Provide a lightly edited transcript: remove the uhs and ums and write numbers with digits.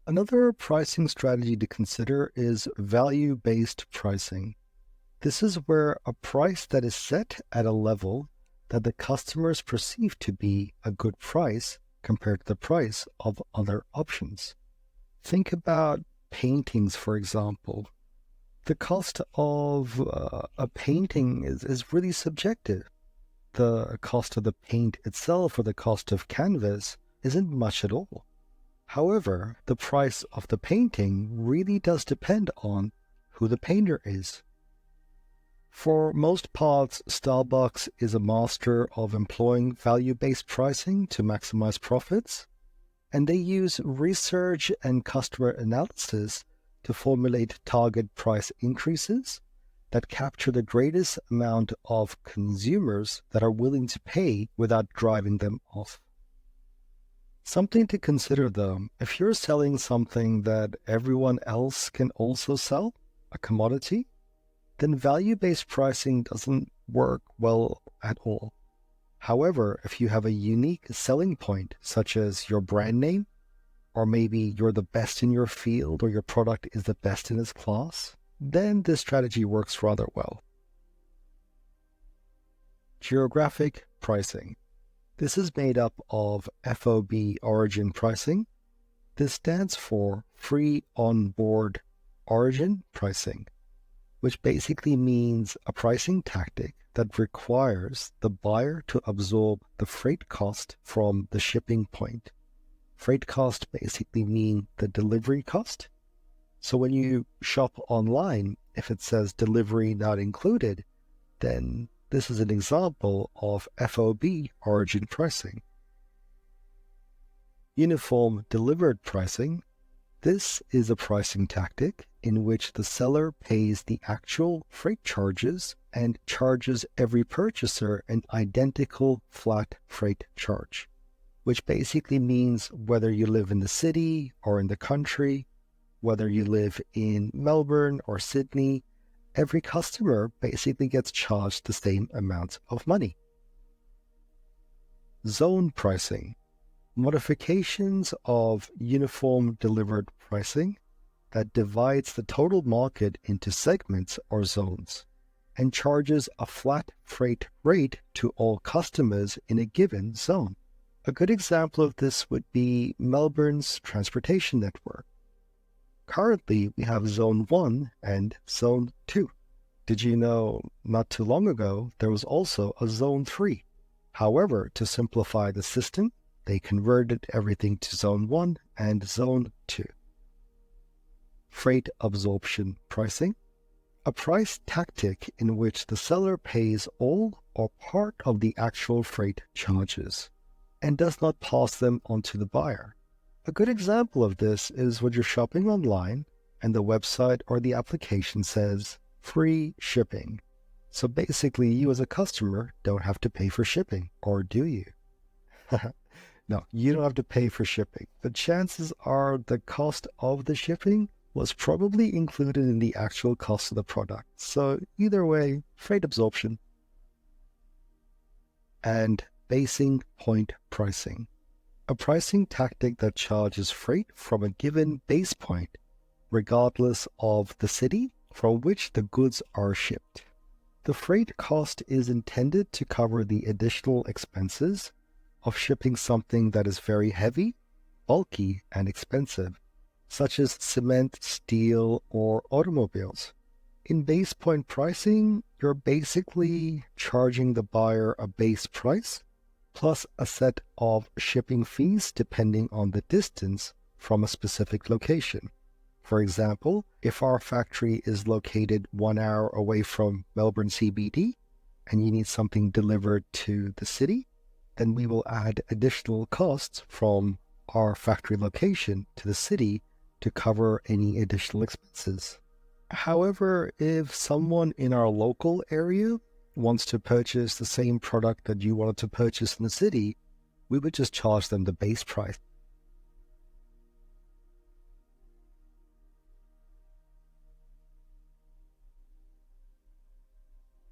Another pricing strategy to consider is value-based pricing. This is where a price that is set at a level that the customers perceive to be a good price compared to the price of other options. Think about paintings, for example. The cost of a painting is really subjective. The cost of the paint itself or the cost of canvas isn't much at all. However, the price of the painting really does depend on who the painter is. For most parts, Starbucks is a master of employing value-based pricing to maximize profits, and they use research and customer analysis to formulate target price increases that capture the greatest amount of consumers that are willing to pay without driving them off. Something to consider though, if you're selling something that everyone else can also sell, a commodity, then value-based pricing doesn't work well at all. However, if you have a unique selling point, such as your brand name, or maybe you're the best in your field or your product is the best in its class, then this strategy works rather well. Geographic pricing. This is made up of FOB Origin Pricing. This stands for Free On-Board Origin Pricing, which basically means a pricing tactic that requires the buyer to absorb the freight cost from the shipping point. Freight cost basically means the delivery cost. So when you shop online, if it says delivery not included, then this is an example of FOB origin pricing. Uniform delivered pricing. This is a pricing tactic in which the seller pays the actual freight charges and charges every purchaser an identical flat freight charge, which basically means whether you live in the city or in the country, whether you live in Melbourne or Sydney, every customer basically gets charged the same amount of money. Zone pricing. Modifications of uniform delivered pricing that divides the total market into segments or zones and charges a flat freight rate to all customers in a given zone. A good example of this would be Melbourne's transportation network. Currently, we have Zone 1 and Zone 2. Did you know not too long ago there was also a Zone 3? However, to simplify the system, they converted everything to Zone 1 and Zone 2. Freight absorption pricing. A price tactic in which the seller pays all or part of the actual freight charges and does not pass them on to the buyer. A good example of this is when you're shopping online and the website or the application says free shipping. So basically, you as a customer don't have to pay for shipping, or do you? No, you don't have to pay for shipping. The chances are the cost of the shipping was probably included in the actual cost of the product. So either way, freight absorption. And basing point pricing. A pricing tactic that charges freight from a given base point, regardless of the city from which the goods are shipped. The freight cost is intended to cover the additional expenses of shipping something that is very heavy, bulky, and expensive, such as cement, steel, or automobiles. In base point pricing, you're basically charging the buyer a base price plus a set of shipping fees depending on the distance from a specific location. For example, if our factory is located 1 hour away from Melbourne CBD and you need something delivered to the city, then we will add additional costs from our factory location to the city to cover any additional expenses. However, if someone in our local area wants to purchase the same product that you wanted to purchase in the city, we would just charge them the base price.